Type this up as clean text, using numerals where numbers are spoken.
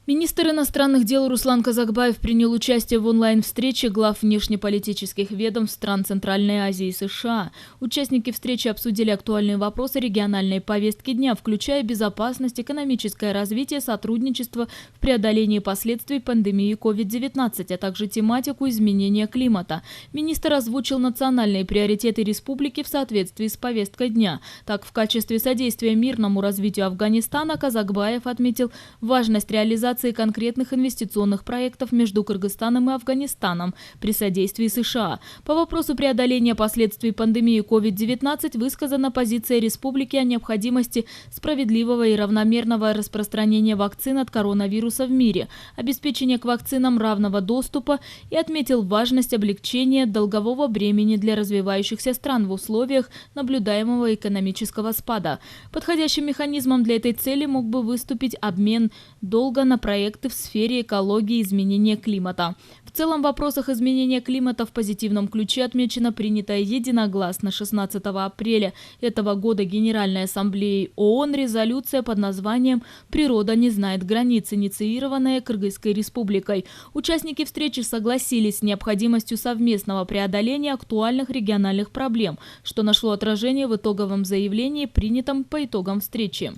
Министр иностранных дел Руслан Казакбаев принял участие в онлайн-встрече глав внешнеполитических ведомств стран Центральной Азии и США. Участники встречи обсудили актуальные вопросы региональной повестки дня, включая безопасность, экономическое развитие, сотрудничество в преодолении последствий пандемии COVID-19, а также тематику изменения климата. Министр озвучил национальные приоритеты республики в соответствии с повесткой дня. Так, в качестве содействия мирному развитию Афганистана Казакбаев отметил важность реализации конкретных инвестиционных проектов между Кыргызстаном и Афганистаном при содействии США. По вопросу преодоления последствий пандемии COVID-19 высказана позиция республики о необходимости справедливого и равномерного распространения вакцин от коронавируса в мире, обеспечения к вакцинам равного доступа и отметил важность облегчения долгового бремени для развивающихся стран в условиях наблюдаемого экономического спада. Подходящим механизмом для этой цели мог бы выступить обмен долга на проекты в сфере экологии и изменения климата. В целом, в вопросах изменения климата в позитивном ключе отмечено принятая единогласно 16 апреля этого года Генеральной Ассамблеей ООН резолюция под названием «Природа не знает границ», инициированная Кыргызской Республикой. Участники встречи согласились с необходимостью совместного преодоления актуальных региональных проблем, что нашло отражение в итоговом заявлении, принятом по итогам встречи.